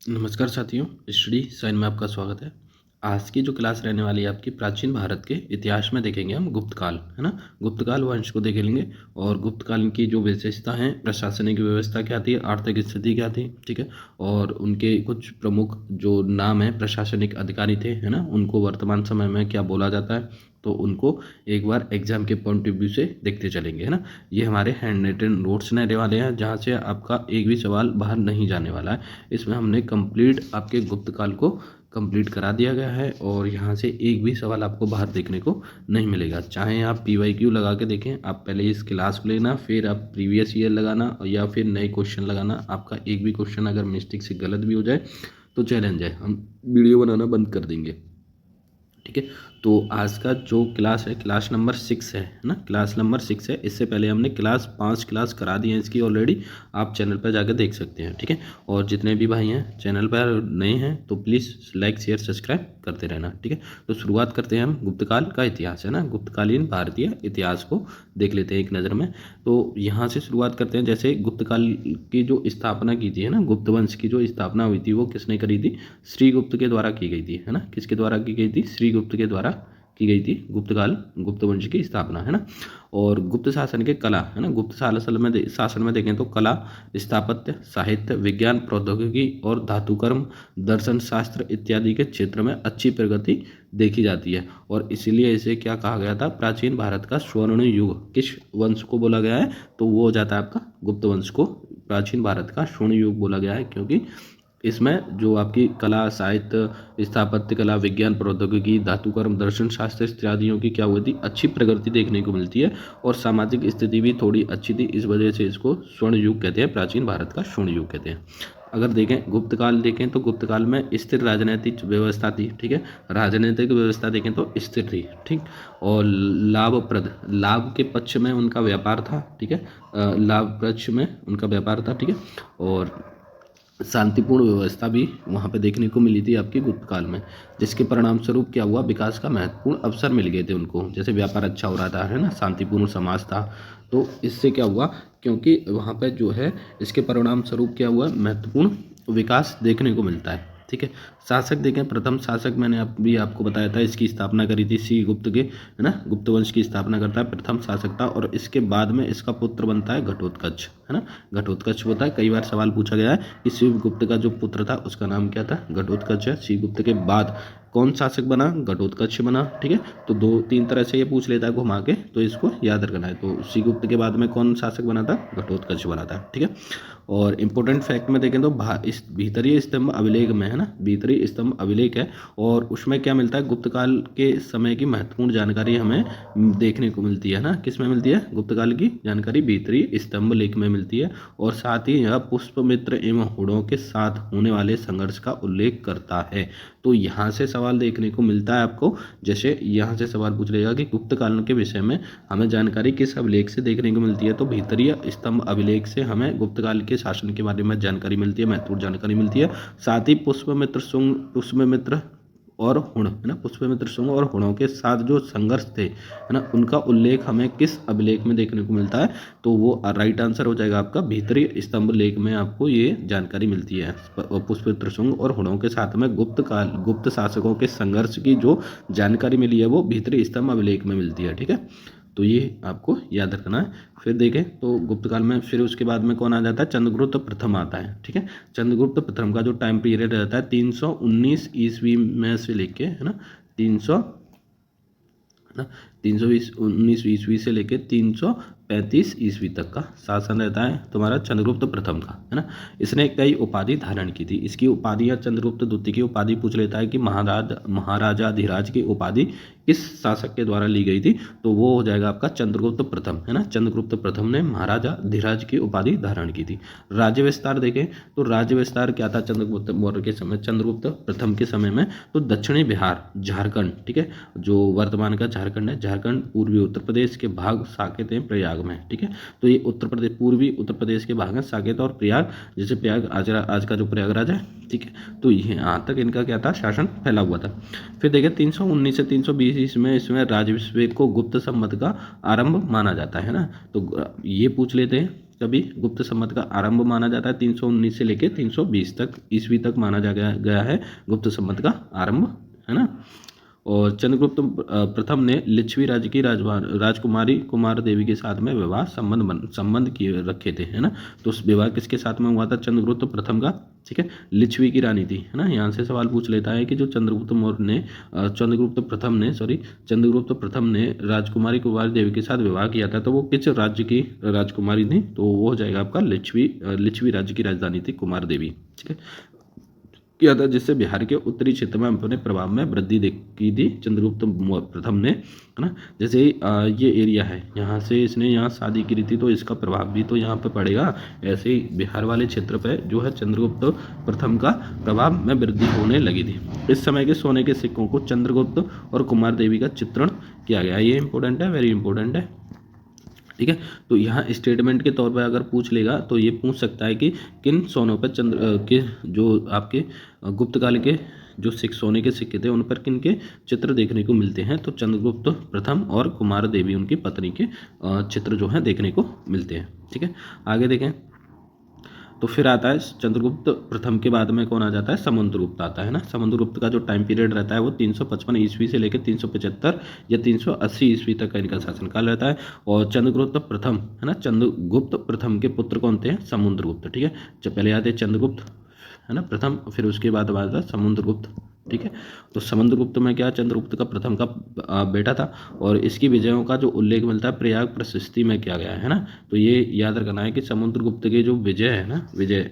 नमस्कार साथियों, study sign में आपका स्वागत है। आज की जो क्लास रहने वाली है आपकी प्राचीन भारत के इतिहास में देखेंगे हम गुप्तकाल, है ना। गुप्तकाल वंश को देखेंगे और गुप्तकाल की जो विशेषता है, प्रशासनिक व्यवस्था क्या थी, आर्थिक स्थिति क्या थी, ठीक है। और उनके कुछ प्रमुख जो नाम है प्रशासनिक अधिकारी थे, है ना, उनको वर्तमान समय में क्या बोला जाता है, तो उनको एक बार एग्जाम के पॉइंट ऑफ व्यू से देखते चलेंगे, है ना। ये हमारे हैंड रिटन नोट्स रहने वाले हैं, जहाँ से आपका एक भी सवाल बाहर नहीं जाने वाला है। इसमें हमने कंप्लीट आपके गुप्तकाल को कंप्लीट करा दिया गया है और यहाँ से एक भी सवाल आपको बाहर देखने को नहीं मिलेगा। चाहे आप PYQ लगा के देखें, आप पहले इस क्लास को लेना, फिर आप प्रीवियस ईयर लगाना या फिर नए क्वेश्चन लगाना। आपका एक भी क्वेश्चन अगर मिस्टेक से गलत भी हो जाए तो चैलेंज है, हम वीडियो बनाना बंद कर देंगे, ठीक है। तो आज का जो क्लास है क्लास नंबर 6 है ना, क्लास नंबर 6 है। इससे पहले हमने क्लास 5 क्लास करा दी है इसकी ऑलरेडी, आप चैनल पर जाकर देख सकते हैं, ठीक है। और जितने भी भाई हैं चैनल पर नए हैं तो प्लीज़ लाइक शेयर सब्सक्राइब करते रहना, ठीक है। तो शुरुआत करते हैं हम गुप्तकाल का इतिहास, है ना, गुप्तकालीन भारतीय इतिहास को देख लेते हैं एक नज़र में। तो यहाँ से शुरुआत करते हैं। जैसे गुप्तकाल की जो स्थापना की थी, है ना, गुप्त वंश की जो स्थापना हुई थी वो किसने करी थी, श्रीगुप्त के द्वारा की गई थी, है ना। किसके द्वारा की गई थी, श्रीगुप्त के द्वारा की गई थी गुप्तकाल गुप्त वंश की स्थापना, है ना। और गुप्त शासन के कला, है ना, गुप्त शासन में देखें तो कला, स्थापत्य, साहित्य, विज्ञान, प्रौद्योगिकी और धातुकर्म, दर्शन शास्त्र इत्यादि के क्षेत्र में अच्छी प्रगति देखी जाती है। और इसीलिए इसे क्या कहा गया था, प्राचीन भारत का स्वर्ण युग किस वंश को बोला गया है, तो वो हो जाता है आपका गुप्त वंश को प्राचीन भारत का स्वर्ण युग बोला गया है। क्योंकि इसमें जो आपकी कला, साहित्य, स्थापत्य कला, विज्ञान, प्रौद्योगिकी, धातुकर्म, दर्शन शास्त्र इत्यादियों की क्या हुई थी, अच्छी प्रगति देखने को मिलती है। और सामाजिक स्थिति भी थोड़ी अच्छी थी, इस वजह से इसको स्वर्ण युग कहते हैं, प्राचीन भारत का स्वर्ण युग कहते हैं। अगर देखें गुप्तकाल देखें तो गुप्तकाल में स्थिर राजनीतिक व्यवस्था थी, ठीक है। राजनीतिक व्यवस्था देखें तो स्थिर थी, ठीक। और लाभप्रद, लाभ के पक्ष में उनका व्यापार था, ठीक है। लाभ पक्ष में उनका व्यापार था, ठीक है। और शांतिपूर्ण व्यवस्था भी वहाँ पे देखने को मिली थी आपकी गुप्तकाल में, जिसके परिणाम स्वरूप क्या हुआ, विकास का महत्वपूर्ण अवसर मिल गए थे उनको। जैसे व्यापार अच्छा हो रहा था, है ना, शांतिपूर्ण समाज था, तो इससे क्या हुआ, क्योंकि वहाँ पे जो है इसके परिणाम स्वरूप क्या हुआ, महत्वपूर्ण विकास देखने को मिलता है, ठीक है। शासक देखें, प्रथम शासक मैंने अभी आपको बताया था, इसकी स्थापना करी थी श्रीगुप्त के, है ना, गुप्त वंश की स्थापना करता है, प्रथम शासक था। और इसके बाद में इसका पुत्र बनता है घटोत्कच, है ना, घटोत्कच होता है। कई बार सवाल पूछा गया है कि शिवगुप्त का जो पुत्र था उसका नाम क्या था, घटोत्कच है। श्रीगुप्त के बाद कौन शासक बना, घटोत्कच बना, ठीक है। तो दो तीन तरह से ये पूछ लेता है घुमा के, तो इसको याद रखना है। तो श्रीगुप्त के बाद में कौन शासक बना था, घटोत्कच बना था, ठीक है। और इम्पोर्टेंट फैक्ट में देखें तो इस भीतरीय स्तंभ अभिलेख में, है ना, भीतरी स्तंभ अभिलेख है, और उसमें क्या मिलता है, गुप्तकाल के समय की महत्वपूर्ण जानकारी हमें देखने को मिलती है ना। किस में मिलती है, गुप्तकाल की जानकारी भीतरी स्तंभ लेख में मिलती है। और साथ ही यह पुष्पमित्र एवं हुड़ों के साथ होने वाले संघर्ष का उल्लेख करता है। तो यहाँ से सवाल देखने को मिलता है आपको, जैसे यहाँ से सवाल पूछ लेगा कि गुप्त काल के विषय में हमें जानकारी किस अभिलेख से देखने को मिलती है, तो भीतरीय स्तंभ अभिलेख से हमें गुप्त काल के शासन के बारे में जानकारी मिलती है, महत्वपूर्ण जानकारी मिलती है। साथ ही पुष्पमित्र शुंग, पुष्पमित्र और हुण, है ना, पुष्पमित्र शुंग और हुणों के साथ जो संघर्ष थे, है ना, उनका उल्लेख हमें किस अभिलेख में देखने को मिलता है, तो वो राइट आंसर हो जाएगा आपका भीतरी स्तंभ लेख में आपको ये जानकारी मिलती है। पुष्पमित्र शुंग और हुणों के साथ में गुप्त शासकों के संघर्ष की जो जानकारी मिली है वो भीतरी स्तंभ अभिलेख में मिलती है, ठीक है। तो ये आपको याद रखना है। फिर देखें तो गुप्त काल में फिर उसके बाद में कौन आ जाता है, चंद्रगुप्त प्रथम आता है, ठीक है। चंद्रगुप्त प्रथम का जो टाइम पीरियड रहता है 319 ईस्वी में से लेके, है ना, 300, है ना, 319 ईस्वी से लेके 335 ईस्वी तक का शासन रहता है तुम्हारा चंद्रगुप्त प्रथम का, है ना। इसने कई उपाधि धारण की थी। इसकी उपाधि या चंद्रगुप्त द्वितीय की उपाधि पूछ लेता है कि महाराजाधिराज की उपाधि किस शासक के द्वारा ली गई थी, तो वो हो जाएगा आपका चंद्रगुप्त प्रथम, है ना। चंद्रगुप्त प्रथम ने महाराजाधिराज की उपाधि धारण की थी। राज्य विस्तार देखें तो राज्य विस्तार क्या था चंद्रगुप्त मौर्य के समय, चंद्रगुप्त प्रथम के समय में, तो दक्षिणी बिहार, झारखंड, ठीक है, जो वर्तमान का झारखंड है, झारखंड पूर्वी उत्तर प्रदेश के भाग साकेत हैं प्रयाग में, ठीक है। तो ये उत्तर प्रदेश, पूर्वी उत्तर प्रदेश के भाग हैं साकेत और प्रयाग, जैसे प्रयाग आज का जो प्रयागराज है, ठीक है। तो यहाँ तक इनका क्या था, शासन फैला हुआ था। फिर देखिए 319 से 320 इसमें राजभिषेक को गुप्त संवत का आरंभ माना जाता है ना। तो ये पूछ लेते हैं कभी गुप्त संवत का आरंभ माना जाता है 319 से लेकर 320 तक ईस्वी तक माना गया है गुप्त संवत का आरंभ, है ना। और चंद्रगुप्त प्रथम ने लिच्छवी राज्य की राजकुमारी कुमार देवी के साथ में विवाह संबंध किए रखे थे, है ना। तो उस विवाह किसके साथ में हुआ था? चंद्रगुप्त प्रथम का, ठीक है। लिच्छवी की रानी थी, है ना। यहाँ से सवाल पूछ लेता है कि जो चंद्रगुप्त प्रथम ने राजकुमारी कुमार देवी के साथ विवाह किया था, तो वो किस राज्य की राजकुमारी थी? तो वो हो जाएगा आपका लिच्छवी राज्य की राजधानी थी कुमार देवी, ठीक है। किया था, जिससे बिहार के उत्तरी क्षेत्र में अपने प्रभाव में वृद्धि की थी चंद्रगुप्त प्रथम ने, है ना। जैसे ये एरिया है, यहाँ से इसने यहाँ शादी की थी, तो इसका प्रभाव भी तो यहाँ पे पड़ेगा। ऐसे ही बिहार वाले क्षेत्र पे जो है चंद्रगुप्त प्रथम का प्रभाव में वृद्धि होने लगी थी। इस समय के सोने के सिक्कों को चंद्रगुप्त और कुमार देवी का चित्रण किया गया। ये इंपॉर्टेंट है, वेरी इंपॉर्टेंट है, ठीक है। तो यहाँ स्टेटमेंट के तौर पर अगर पूछ लेगा तो ये पूछ सकता है कि किन सोनों पर के जो आपके गुप्त काल के जो सोने के सिक्के थे उन पर किन के चित्र देखने को मिलते हैं? तो चंद्रगुप्त प्रथम और कुमार देवी उनकी पत्नी के चित्र जो हैं देखने को मिलते हैं, ठीक है। आगे देखें तो फिर आता है चंद्रगुप्त प्रथम के बाद में कौन आ जाता है? समुद्रगुप्त आता है ना। समुद्रगुप्त का जो टाइम पीरियड रहता है वो 355 ईस्वी से लेकर 375 या 380 ईस्वी तक का इनका शासनकाल रहता है। और चंद्रगुप्त प्रथम, है ना, चंद्रगुप्त प्रथम के पुत्र कौन थे? समुद्रगुप्त, ठीक है। जब पहले आते चंद्रगुप्त, है ना, प्रथम, फिर उसके बाद आता समुद्रगुप्त, ठीक है। तो समुद्रगुप्त में क्या चंद्रगुप्त का प्रथम का बेटा था, और इसकी विजयों का जो उल्लेख मिलता है प्रयाग प्रशस्ति में किया गया है ना। तो ये याद रखना है कि समुद्रगुप्त के जो विजय है ना,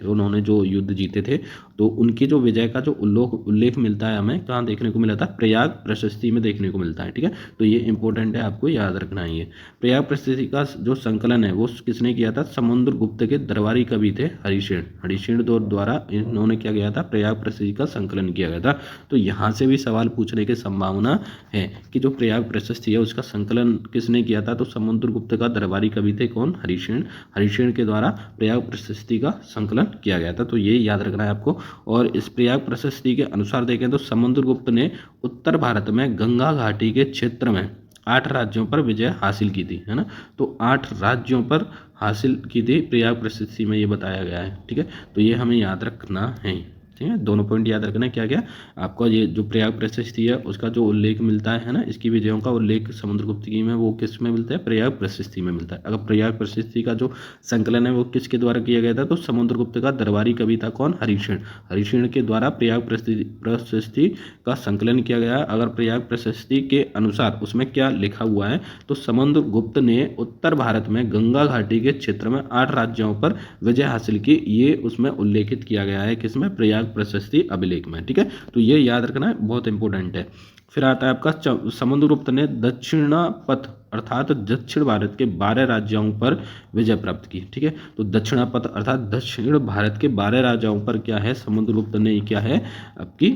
उन्होंने जो युद्ध जीते थे, तो उनकी जो विजय का जो उल्लेख मिलता है हमें कहाँ देखने को मिला था? प्रयाग प्रशस्ति में देखने को मिलता है, ठीक है। तो ये इंपॉर्टेंट है, आपको याद रखना है। ये प्रयाग प्रशस्ति का जो संकलन है वो किसने किया था? समुद्रगुप्त के दरबारी कवि थे हरिशेन द्वारा इन्होंने किया गया था, प्रयाग प्रशस्ति का संकलन किया गया था। तो यहाँ से भी सवाल पूछने की संभावना है कि जो प्रयाग प्रशस्ति है उसका संकलन किसने किया था? तो समुद्रगुप्त का दरबारी कवि थे कौन? हरिशेन के द्वारा प्रयाग प्रशस्ति का संकलन किया गया था। तो ये याद रखना है आपको। और इस प्रयाग प्रशस्ति के अनुसार देखें तो समुद्रगुप्त ने उत्तर भारत में गंगा घाटी के क्षेत्र में 8 राज्यों पर विजय हासिल की थी, है ना। तो 8 राज्यों पर हासिल की थी प्रयाग प्रशस्ति में, ये बताया गया है, ठीक है। तो ये हमें याद रखना है, ठीक है। दोनों पॉइंट याद रखना है। क्या क्या आपका ये जो प्रयाग प्रशस्ति है उसका जो उल्लेख मिलता है ना, इसकी विजयों का उल्लेख समुद्रगुप्त की में वो किस में मिलता है? प्रयाग प्रशस्ति में मिलता है। अगर प्रयाग प्रशस्ति का जो संकलन है वो किसके द्वारा किया गया था? तो समुद्रगुप्त का दरबारी कवि था कौन? हरिशेन के द्वारा प्रयाग प्रशस्ति का संकलन किया गया। अगर प्रयाग प्रशस्ति के अनुसार उसमें क्या लिखा हुआ है? तो समुद्रगुप्त ने उत्तर भारत में गंगा घाटी के क्षेत्र में 8 राज्यों पर विजय हासिल की, ये उसमें उल्लेखित किया गया है किसमें? प्रयाग प्रशस्ति अभिलेख में, ठीक है। तो ये याद रखना है, बहुत इंपॉर्टेंट है। फिर आता है आपका समुद्रगुप्त ने दक्षिणापथ अर्थात दक्षिण भारत के 12 राज्यों पर विजय प्राप्त की, ठीक है। तो दक्षिणापथ अर्थात दक्षिण भारत के 12 राज्यों पर क्या है? समुद्रगुप्त ने क्या है आपकी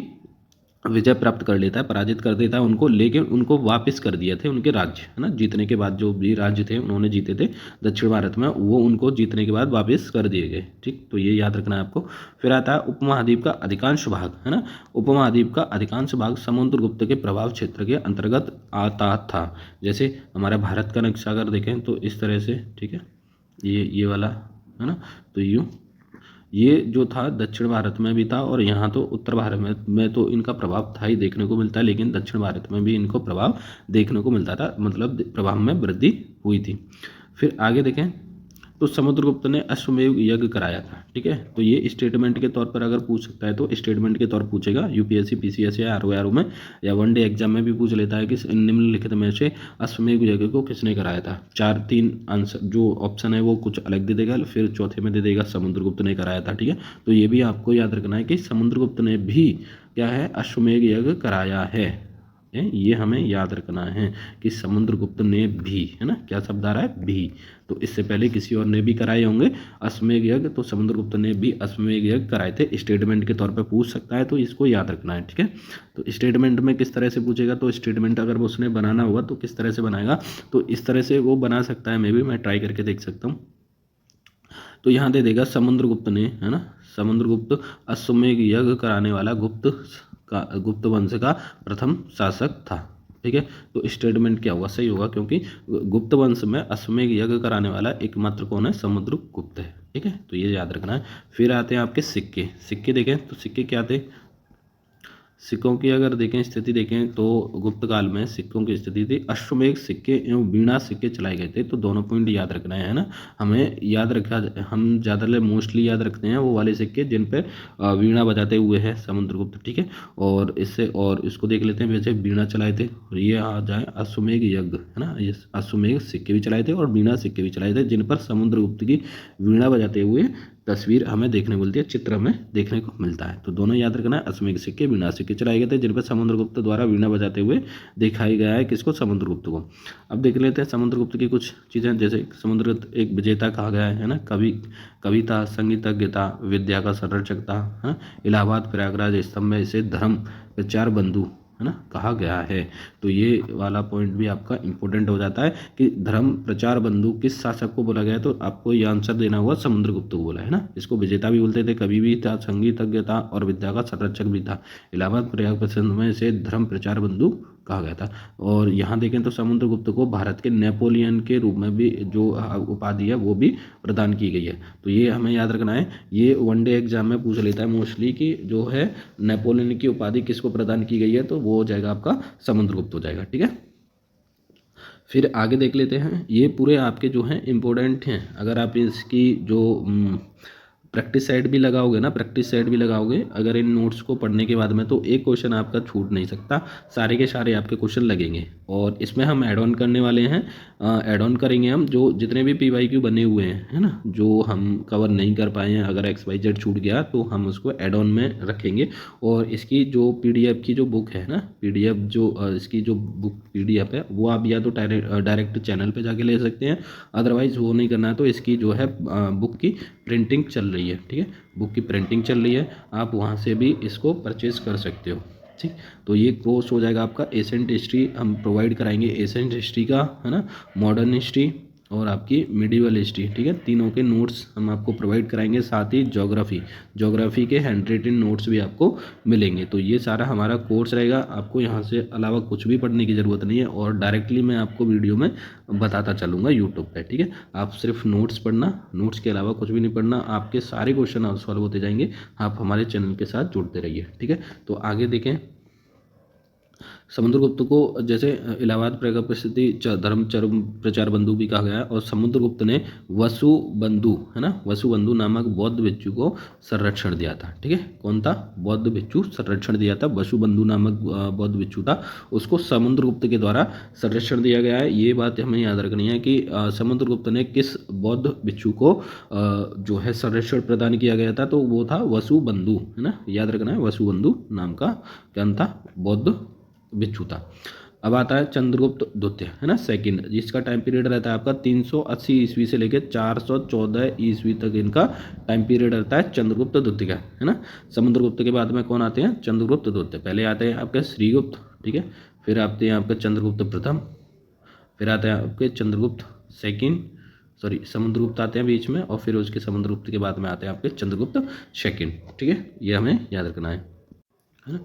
विजय प्राप्त कर लेता है, पराजित कर देता है उनको, लेकिन उनको वापस कर दिए थे उनके राज्य, है ना। जीतने के बाद जो भी राज्य थे उन्होंने जीते थे दक्षिण भारत में, वो उनको जीतने के बाद वापस कर दिए गए, ठीक। तो ये याद रखना है आपको। फिर आता है उपमहाद्वीप का अधिकांश भाग, है ना। उपमहाद्वीप का अधिकांश भाग समुद्रगुप्त के प्रभाव क्षेत्र के अंतर्गत आता था। जैसे हमारा भारत का नक्शा अगर देखें तो इस तरह से, ठीक है, ये वाला, है ना। तो यूँ ये जो था दक्षिण भारत में भी था, और यहाँ तो उत्तर भारत में तो इनका प्रभाव था ही देखने को मिलता है, लेकिन दक्षिण भारत में भी इनको प्रभाव देखने को मिलता था, मतलब प्रभाव में वृद्धि हुई थी। फिर आगे देखें तो समुद्रगुप्त ने अश्वमेध यज्ञ कराया था, ठीक है। तो ये स्टेटमेंट के तौर पर अगर पूछ सकता है तो स्टेटमेंट के तौर पूछेगा यूपीएससी पीसीएस या आरओआरओ में, या वनडे एग्जाम में भी पूछ लेता है कि निम्नलिखित में से अश्वमेध यज्ञ को किसने कराया था। 4-3 आंसर जो ऑप्शन है वो कुछ अलग दे देगा, फिर चौथे में दे देगा समुद्रगुप्त ने कराया था, ठीक है। तो ये भी आपको याद रखना है कि समुद्रगुप्त ने भी क्या है? अश्वमेध यज्ञ कराया है, ये हमें याद रखना है कि समुद्रगुप्त ने भी, है ना, क्या शब्द आ रहा है? भी। तो इससे पहले किसी और ने भी कराए होंगे अश्वमेध यज्ञ, तो समुद्रगुप्त ने भी अश्वमेध यज्ञ कराए थे। स्टेटमेंट के तौर पे पूछ सकता है, तो इसको याद रखना है, ठीक है। तो स्टेटमेंट में किस तरह से पूछेगा? तो स्टेटमेंट अगर उसने बनाना हुआ तो किस तरह से बनाएगा? तो इस तरह से वो बना सकता है, मैं ट्राई करके देख सकता हूँ। तो यहाँ दे देगा समुद्रगुप्त ने, है ना, समुद्रगुप्त अश्वमेध यज्ञ कराने वाला गुप्त वंश का प्रथम शासक था, ठीक है। तो स्टेटमेंट क्या होगा, सही होगा, क्योंकि गुप्त वंश में अश्वमेध यज्ञ कराने वाला एकमात्र कौन है, समुद्रगुप्त है। ठीक है, तो ये याद रखना है। फिर आते हैं आपके सिक्के। सिक्के देखें तो सिक्के क्या थे, सिक्कों की अगर देखें स्थिति देखें तो गुप्त काल में सिक्कों की स्थिति थी, अश्वमेध सिक्के एवं वीणा सिक्के चलाए गए थे। तो दोनों पॉइंट याद रखना है ना, हमें याद रखा, हम ज़्यादा मोस्टली याद रखते हैं वो वाले सिक्के जिन पे वीणा बजाते हुए है समुद्रगुप्त। ठीक है, और इससे और इसको देख लेते हैं, वैसे वीणा चलाए थे, और ये आ जाए अश्वमेध यज्ञ है ना, ये अश्वमेध सिक्के भी चलाए थे और वीणा सिक्के भी चलाए थे, जिन पर समुद्रगुप्त की वीणा बजाते हुए तस्वीर हमें देखने को मिलती है, चित्र में देखने को मिलता है। तो दोनों याद रखना है, अश्वमेध सिक्के वीणा सिक्के चलाए गए थे, जिन पर समुद्रगुप्त द्वारा वीणा बजाते हुए दिखाई गया है, किसको, समुद्रगुप्त को। अब देख लेते हैं समुद्रगुप्त की कुछ चीज़ें, जैसे समुद्रगुप्त एक विजेता कहा गया है ना, कविता संगीतज्ञ था, विद्या का संरक्षक था, है, इलाहाबाद प्रयागराज स्तंभ में इसे धर्म प्रचार बंधु है ना कहा गया है। तो ये वाला पॉइंट भी आपका इंपॉर्टेंट हो जाता है कि धर्म प्रचार बंधु किस शासक को बोला गया है, तो आपको ये आंसर देना होगा, समुद्रगुप्त को बोला है ना। इसको विजेता भी बोलते थे, कवि भी था, संगीतज्ञ था और विद्या का संरक्षक भी था। इलाहाबाद प्रयाग प्रसंग में इसे धर्म प्रचार बंधु कहा गया था। और यहाँ देखें तो समुद्रगुप्त को भारत के नेपोलियन के रूप में भी जो उपाधि है वो भी प्रदान की गई है। तो ये हमें याद रखना है, ये वनडे एग्जाम में पूछ लेता है मोस्टली कि जो है नेपोलियन की उपाधि किसको प्रदान की गई है, तो वो हो जाएगा आपका समुद्रगुप्त हो जाएगा। ठीक है, फिर आगे देख लेते हैं, ये पूरे आपके जो हैं इम्पोर्टेंट हैं। अगर आप इसकी जो प्रैक्टिस सेट भी लगाओगे ना, प्रैक्टिस सेट भी लगाओगे अगर इन नोट्स को पढ़ने के बाद में, तो एक क्वेश्चन आपका छूट नहीं सकता, सारे के सारे आपके क्वेश्चन लगेंगे। और इसमें हम ऐड ऑन करने वाले हैं, ऐड ऑन करेंगे हम जो जितने भी PYQ बने हुए हैं है ना, जो हम कवर नहीं कर पाए हैं, अगर XYZ छूट गया तो हम उसको ऐड ऑन में रखेंगे। और इसकी जो PDF की जो बुक है ना, PDF जो इसकी जो बुक PDF है वो आप या तो डायरेक्ट चैनल पे जाके ले सकते हैं, अदरवाइज़ वो नहीं करना है तो इसकी जो है बुक की प्रिंटिंग चल रही है। ठीक है, बुक की प्रिंटिंग चल रही है, आप वहाँ से भी इसको परचेज़ कर सकते हो। ठीक, तो ये कोर्स हो जाएगा आपका एसेंट हिस्ट्री, हम प्रोवाइड कराएंगे एसेंट हिस्ट्री का है ना, मॉडर्न हिस्ट्री और आपकी मिडिवल हिस्ट्री। ठीक है, तीनों के नोट्स हम आपको प्रोवाइड कराएंगे, साथ ही ज्योग्राफी के हैंड रिटन नोट्स भी आपको मिलेंगे। तो ये सारा हमारा कोर्स रहेगा, आपको यहाँ से अलावा कुछ भी पढ़ने की ज़रूरत नहीं है, और डायरेक्टली मैं आपको वीडियो में बताता चलूँगा यूट्यूब पे। ठीक है, आप सिर्फ नोट्स पढ़ना, नोट्स के अलावा कुछ भी नहीं पढ़ना, आपके सारे क्वेश्चन सॉल्व होते जाएंगे। आप हमारे चैनल के साथ जुड़ते रहिए। ठीक है, तो आगे देखें, समुद्रगुप्त को जैसे इलाहाबाद प्रयाग प्रसिद्धि धर्म चरम प्रचार बंधु भी कहा गया है, और समुद्रगुप्त ने वसुबंधु है ना, वसुबंधु नामक बौद्ध भिक्षु को संरक्षण दिया था। ठीक है, कौन था, बौद्ध भिक्षु संरक्षण दिया था, वसुबंधु नामक बौद्ध भिक्षु था, उसको समुद्रगुप्त के द्वारा संरक्षण दिया गया है। ये बात हमें याद रखनी है कि समुद्रगुप्त ने किस बौद्ध भिक्षु को जो है संरक्षण प्रदान किया गया था, तो वो था वसुबंधु है ना, याद रखना है, वसुबंधु नाम का क्या था, बौद्ध भिक्षु था। अब आता है चंद्रगुप्त द्वितीय है ना, सेकंड, जिसका टाइम पीरियड रहता है आपका 380 ईस्वी से लेकर 414 ईस्वी तक इनका टाइम पीरियड रहता है चंद्रगुप्त द्वितीय का है ना। समुद्रगुप्त के बाद में कौन आते हैं, चंद्रगुप्त द्वितीय। पहले आते हैं आपके श्रीगुप्त, ठीक है, फिर आते हैं आपके चंद्रगुप्त प्रथम, फिर आते हैं आपके चंद्रगुप्त सेकंड, सॉरी समुद्रगुप्त आते हैं बीच में, और फिर उसके समुद्रगुप्त के बाद में आते हैं आपके चंद्रगुप्त सेकंड। ठीक है, ये हमें याद रखना है ना।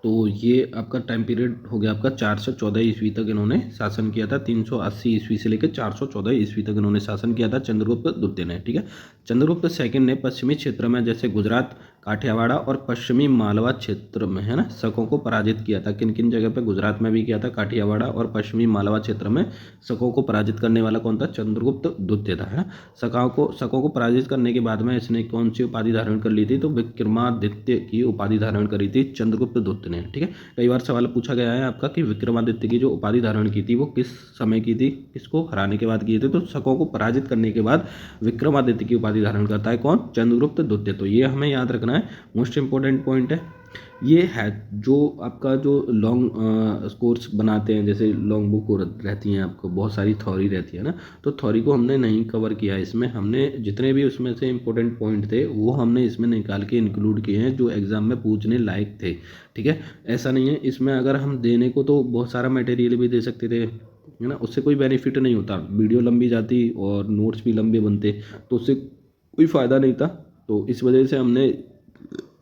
तो ये आपका टाइम पीरियड हो गया आपका 414 ईस्वी तक इन्होंने शासन किया था, 380 ईस्वी से लेकर 414 ईस्वी तक इन्होंने शासन किया था चंद्रगुप्त द्वितीय ने। ठीक है, चंद्रगुप्त सेकंड ने पश्चिमी क्षेत्र में जैसे गुजरात, काठियावाड़ा और पश्चिमी मालवा क्षेत्र में है ना शकों को पराजित किया था। किन किन जगह पे, गुजरात में भी किया था, काठियावाड़ा और पश्चिमी मालवा क्षेत्र में शकों को पराजित करने वाला कौन था, चंद्रगुप्त द्वितीय था है ना। शकों को पराजित करने के बाद में इसने कौन सी उपाधि धारण कर ली थी, तो विक्रमादित्य की उपाधि धारण करी थी चंद्रगुप्त द्वितीय ने। ठीक है, कई बार सवाल पूछा गया है आपका कि विक्रमादित्य की जो उपाधि धारण की थी वो किस समय की थी, किसको हराने के बाद किए थे, तो शकों को पराजित करने के बाद विक्रमादित्य की उपाधि धारण करता है कौन, चंद्रगुप्त द्वितीय। तो ये हमें याद रखना है, मोस्ट इंपॉर्टेंट पॉइंट है ये है। जो आपका जो लॉन्ग कोर्स बनाते हैं, जैसे लॉन्ग बुक रहती हैं आपको, बहुत सारी थ्योरी रहती है ना, तो थ्योरी को हमने नहीं कवर किया है इसमें, हमने जितने भी उसमें से इंपॉर्टेंट पॉइंट थे वो हमने इसमें निकाल के इंक्लूड किए हैं जो एग्जाम में पूछने लायक थे। ठीक है, ऐसा नहीं है इसमें अगर हम देने को तो बहुत सारा मटेरियल भी दे सकते थे है ना, उससे कोई बेनिफिट नहीं होता, वीडियो लंबी जाती और नोट्स भी लंबे बनते, तो उससे कोई फ़ायदा नहीं था। तो इस वजह से हमने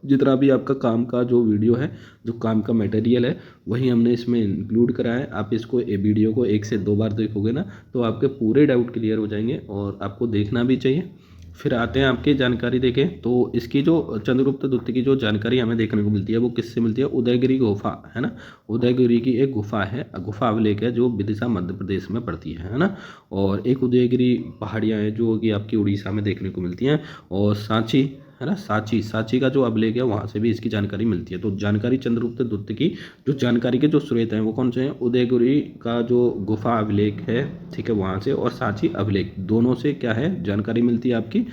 जितना भी आपका काम का जो वीडियो है, जो काम का मटेरियल है, वही हमने इसमें इंक्लूड करा है। आप इसको वीडियो को 1 से 2 बार देखोगे ना, तो आपके पूरे डाउट क्लियर हो जाएंगे, और आपको देखना भी चाहिए। फिर आते हैं आपकी जानकारी देखें तो इसकी जो चंद्रगुप्त द्वितीय की जो जानकारी हमें देखने को मिलती है वो किससे मिलती है? उदयगिरी गुफा है ना, उदयगिरी की एक गुफा है, गुफा अभिलेख है, जो विदिशा मध्य प्रदेश में पड़ती है ना। और एक उदयगिरी पहाड़ियाँ हैं जो कि आपकी उड़ीसा में देखने को मिलती हैं, और सांची है ना, सांची सांची का जो अभिलेख है वहाँ से भी इसकी जानकारी मिलती है। तो जानकारी चंद्रगुप्त द्वितीय की जो जानकारी के जो स्रोत हैं वो कौन से हैं? उदयगिरी का जो गुफा अभिलेख है, ठीक है, वहाँ से, और सांची अभिलेख, दोनों से क्या है जानकारी मिलती है आपकी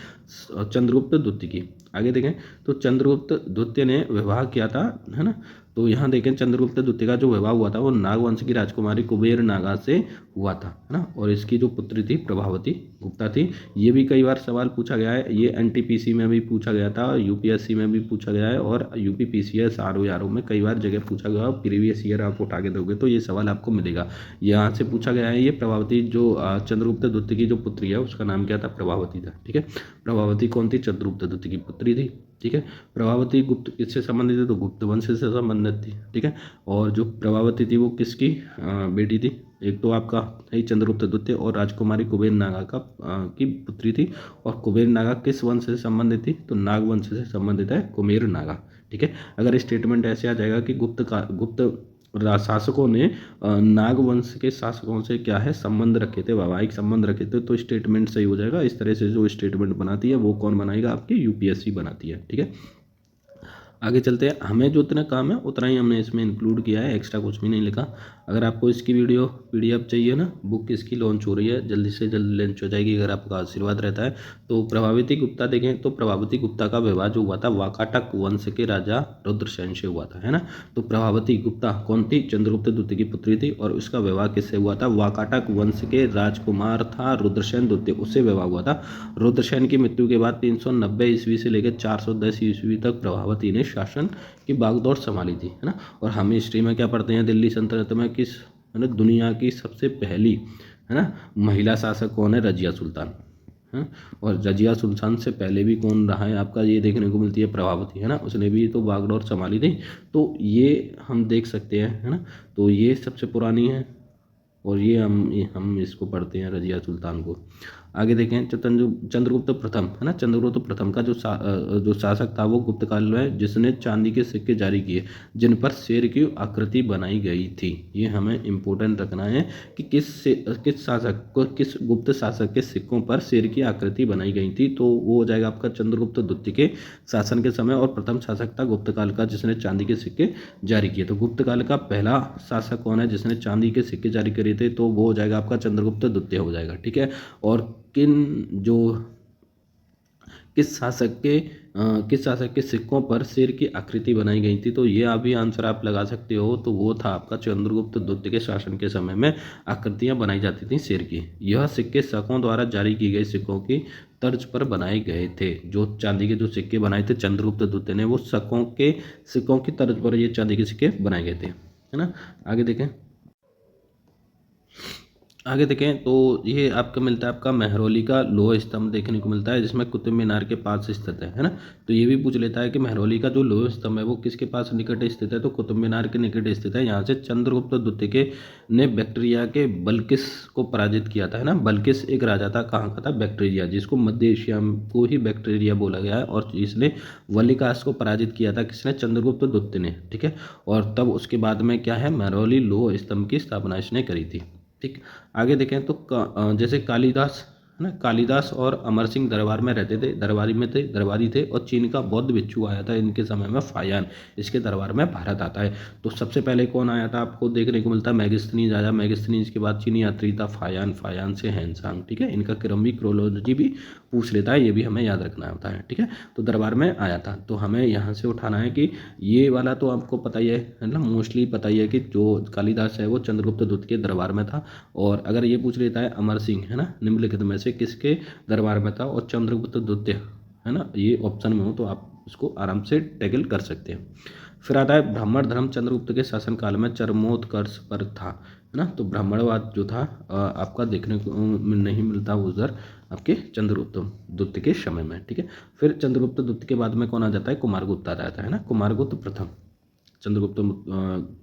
चंद्रगुप्त द्वितीय की। आगे देखें तो चंद्रगुप्त द्वितीय ने विवाह किया था, है ना। तो यहाँ देखें चंद्रगुप्त द्वितीय का जो विवाह हुआ था वो नागवंश की राजकुमारी कुबेर नागा से हुआ था, है ना। और इसकी जो पुत्री थी प्रभावती गुप्ता थी। ये भी कई बार सवाल पूछा गया है, ये एनटीपीसी में भी पूछा गया था, यूपीएससी में भी पूछा गया है, और यूपीपीसीएस आरओ में कई बार जगह पूछा गया। प्रीवियस ईयर आप उठा के दोगे तो ये सवाल आपको मिलेगा। यहाँ से पूछा गया है ये प्रभावती, जो चंद्रगुप्त द्वितीय की जो पुत्री है उसका नाम क्या था? प्रभावती था, ठीक है। प्रभावती कौन थी? चंद्रगुप्त द्वितीय की पुत्री थी, ठीक है। प्रभावती गुप्त किससे संबंधित है? तो गुप्त वंश से संबंधित थी, ठीक है। और जो प्रभावती थी वो किसकी बेटी थी? एक तो आपका है चंद्रगुप्त द्वितीय, और राजकुमारी कुबेर नागा की पुत्री थी। और कुबेर नागा किस वंश से संबंधित थी? तो नाग वंश से संबंधित है कुबेर नागा, ठीक है। अगर स्टेटमेंट ऐसे आ जाएगा कि गुप्त शासकों ने नागवंश के शासकों से क्या है संबंध रखे थे, वैवाहिक संबंध रखे थे, तो स्टेटमेंट सही हो जाएगा। इस तरह से जो स्टेटमेंट बनाती है वो कौन बनाएगा? आपकी यूपीएससी बनाती है, ठीक है। आगे चलते हैं, हमें जो इतना काम है उतना ही हमने इसमें इंक्लूड किया है, एक्स्ट्रा कुछ भी नहीं लिखा। अगर आपको इसकी वीडियो पीडीएफ चाहिए ना, बुक इसकी लॉन्च हो रही है, जल्दी से जल्दी लॉन्च हो जाएगी अगर आपका आशीर्वाद रहता है। तो प्रभावती गुप्ता देखें तो प्रभावती गुप्ता का विवाह जो हुआ था वाकाटक वंश के राजा रुद्रसेन से हुआ था, है ना। तो प्रभावती गुप्ता कौन थी? चंद्रगुप्त द्वितीय की पुत्री थी, और उसका विवाह किससे हुआ था? वाकाटक वंश के राजकुमार था रुद्रसेन द्वितीय, उससे विवाह हुआ था। रुद्रसेन की मृत्यु के बाद 390 ईस्वी से लेकर 410 ईस्वी तक प्रभावती ने शासन की बागडोर संभाली थी, है ना। और हम हिस्ट्री में क्या पढ़ते हैं? दिल्ली सल्तनत में किस, है ना, दुनिया की सबसे पहली, है ना, महिला शासक कौन है? रजिया सुल्तान, है। और रजिया सुल्तान से पहले भी कौन रहा है आपका? ये देखने को मिलती है प्रभावती, है ना, उसने भी तो बागडोर संभाली थी। तो ये हम देख सकते हैं, है ना। तो ये सबसे पुरानी है, और ये हम इसको पढ़ते हैं रजिया सुल्तान को। आगे देखें चंद्रगुप्त प्रथम, है ना, चंद्रगुप्त प्रथम का जो शासक था वो गुप्त काल में, जिसने चांदी के सिक्के जारी किए जिन पर शेर की आकृति बनाई गई थी। ये हमें इम्पोर्टेंट रखना है कि किस गुप्त शासक के सिक्कों पर शेर की आकृति बनाई गई थी। तो वो हो जाएगा आपका चंद्रगुप्त द्वितीय के शासन के समय, और प्रथम शासक था गुप्त काल का जिसने चांदी के सिक्के जारी किए। तो गुप्त काल का पहला शासक कौन है जिसने चांदी के सिक्के जारी करे थे? तो वो हो जाएगा आपका चंद्रगुप्त द्वितीय हो जाएगा, ठीक है। और किस शासक के सिक्कों पर शेर की आकृति बनाई गई थी? तो ये अभी आंसर आप लगा सकते हो, तो वो था आपका चंद्रगुप्त द्वितीय के शासन के समय में आकृतियां बनाई जाती थी शेर की। यह सिक्के शकों द्वारा जारी की गई सिक्कों की तर्ज पर बनाए गए थे। जो चांदी के जो सिक्के बनाए थे चंद्रगुप्त द्वितीय ने, वो सिक्कों की तर्ज पर ये चांदी के सिक्के बनाए गए थे, है ना। आगे देखें तो ये आपका मिलता है आपका मेहरौली का लोह स्तंभ देखने को मिलता है, जिसमें कुतुब मीनार के पास स्थित है ना। तो ये भी पूछ लेता है कि मेहरौली का जो लोह स्तंभ है वो किसके पास निकट स्थित है? तो कुतुब मीनार के निकट स्थित है। यहाँ से चंद्रगुप्त द्वितीय ने बैक्ट्रिया के बल्किस को पराजित किया था, है ना। बल्किस एक राजा था, कहाँ का था? बैक्ट्रिया, जिसको मध्य एशिया को ही बैक्ट्रिया बोला गया है। और इसने वल्लिकास को पराजित किया था, किसने? चंद्रगुप्त द्वितीय ने, ठीक है। और तब उसके बाद में क्या है, मेहरौली लोह स्तंभ की स्थापना इसने करी थी, ठीक। आगे देखें तो जैसे कालिदास, है ना, कालिदास और अमर सिंह दरबार में रहते थे, दरबारी थे, और चीन का बौद्ध भिक्षु आया था इनके समय में, फायान, इसके दरबार में भारत आता है। तो सबसे पहले कौन आया था आपको देखने को मिलता है? मेगास्थनीज आया, मेगास्थनीज के बाद चीनी यात्री था फायान, फायान से हैंसांग, ठीक है। इनका क्रम भी क्रोनोलॉजी भी पूछ लेता है, ये भी हमें याद रखना होता है, ठीक है। तो दरबार में आया था, तो हमें यहाँ से उठाना है कि ये वाला तो आपको पता ही है ना, मोस्टली पता ही है कि जो कालिदास है वो चंद्रगुप्त द्वितीय के दरबार में था। और अगर ये पूछ लेता है अमर सिंह, है ना, निम्नलिखित में से किसके दरबार में था? और चंद्रगुप्त द्वितीय, है ना, ये ऑप्शन में हो तो आप उसको आराम से टैकल कर सकते हैं। फिर आता है ब्राह्मण धर्म चंद्रगुप्त के शासनकाल में चरमोत्कर्ष पर था, है ना। तो ब्राह्मणवाद जो था आपका देखने को नहीं मिलता उधर आपके चंद्रगुप्त द्वितीय के समय में, ठीक है। फिर चंद्रगुप्त द्वितीय के बाद में कौन आ जाता है, कुमारगुप्त आ जाता है ना, कुमारगुप्त प्रथम। चंद्रगुप्त